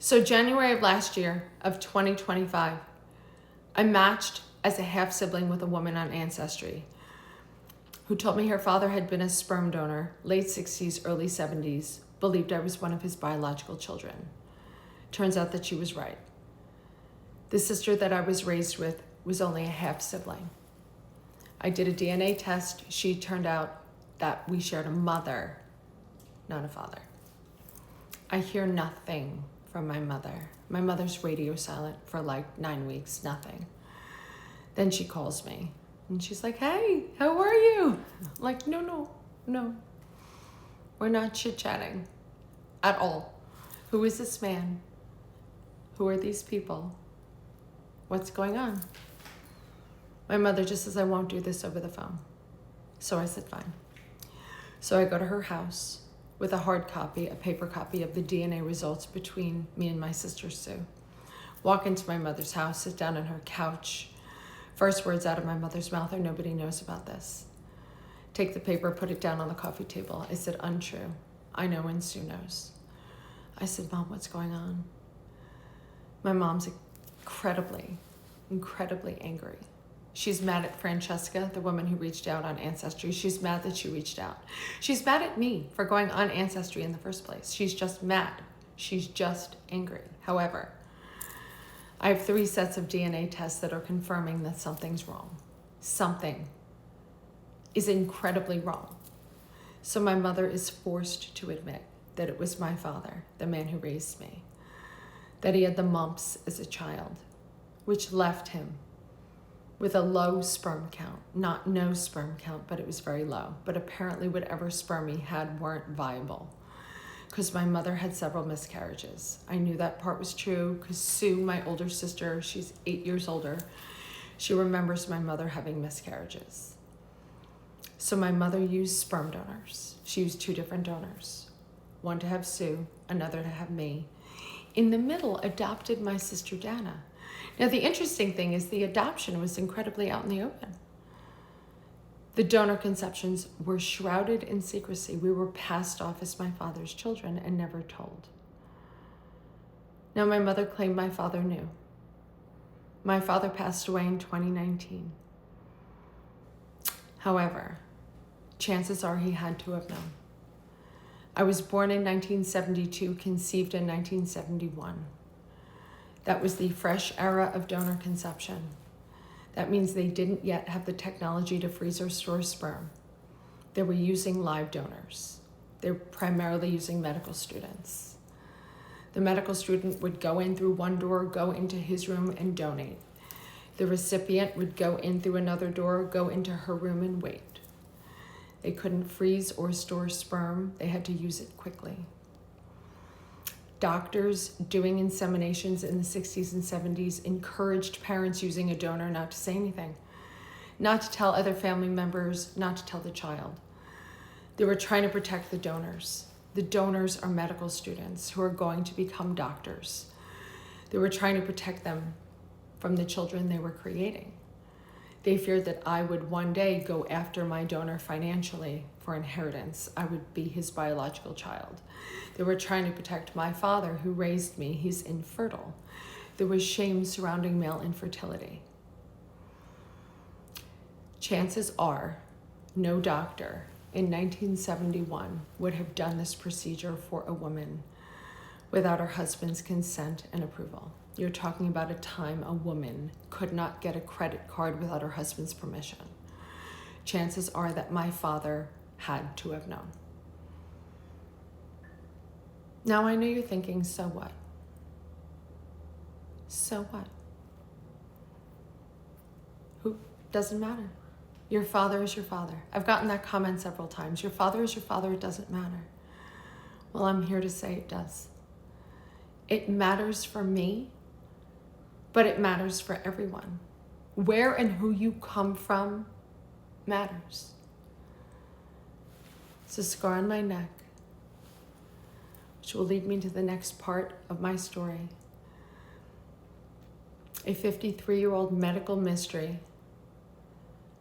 So January of last year, of 2025, I matched as a half-sibling with a woman on Ancestry who told me her father had been a sperm donor, late 60s, early 70s, believed I was one of his biological children. Turns out that she was right. The sister that I was raised with was only a half-sibling. I did a DNA test. She turned out that we shared a mother, not a father. I hear nothing from my mother. My mother's radio silent for like 9 weeks, nothing. Then she calls me and she's like, hey, how are you? I'm like, no. We're not chit-chatting at all. Who is this man? Who are these people? What's going on? My mother just says, I won't do this over the phone. So I said, fine. So I go to her house with a hard copy, a paper copy of the DNA results between me and my sister Sue. Walk into my mother's house, sit down on her couch. First words out of my mother's mouth are, nobody knows about this. Take the paper, put it down on the coffee table. I said, untrue. I know and Sue knows. I said, Mom, what's going on? My mom's incredibly angry. She's mad at Francesca, the woman who reached out on Ancestry. She's mad that she reached out. She's mad at me for going on Ancestry in the first place. She's just mad. She's just angry. However, I have 3 sets of DNA tests that are confirming that something's wrong. Something is incredibly wrong. So my mother is forced to admit that it was my father, the man who raised me, that he had the mumps as a child, which left him with a low sperm count. Not no sperm count, but it was very low. But apparently whatever sperm he had weren't viable because my mother had several miscarriages. I knew that part was true because Sue, my older sister, she's 8 years older, she remembers my mother having miscarriages. So my mother used sperm donors. She used 2 different donors, one to have Sue, another to have me. In the middle, adopted my sister Dana. Now, the interesting thing is the adoption was incredibly out in the open. The donor conceptions were shrouded in secrecy. We were passed off as my father's children and never told. Now, my mother claimed my father knew. My father passed away in 2019. However, chances are he had to have known. I was born in 1972, conceived in 1971. That was the fresh era of donor conception. That means they didn't yet have the technology to freeze or store sperm. They were using live donors. They're primarily using medical students. The medical student would go in through one door, go into his room and donate. The recipient would go in through another door, go into her room and wait. They couldn't freeze or store sperm. They had to use it quickly. Doctors doing inseminations in the 60s and 70s encouraged parents using a donor not to say anything, not to tell other family members, not to tell the child. They were trying to protect the donors. The donors are medical students who are going to become doctors. They were trying to protect them from the children they were creating. They feared that I would one day go after my donor financially for inheritance. I would be his biological child. They were trying to protect my father who raised me. He's infertile. There was shame surrounding male infertility. Chances are no doctor in 1971 would have done this procedure for a woman without her husband's consent and approval. You're talking about a time a woman could not get a credit card without her husband's permission. Chances are that my father had to have known. Now I know you're thinking, so what? So what? Who? Doesn't matter. Your father is your father. I've gotten that comment several times. Your father is your father, it doesn't matter. Well, I'm here to say it does. It matters for me, but it matters for everyone. Where and who you come from matters. It's a scar on my neck, which will lead me to the next part of my story. A 53-year-old medical mystery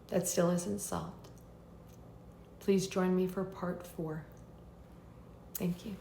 that still isn't solved. Please join me for part 4. Thank you.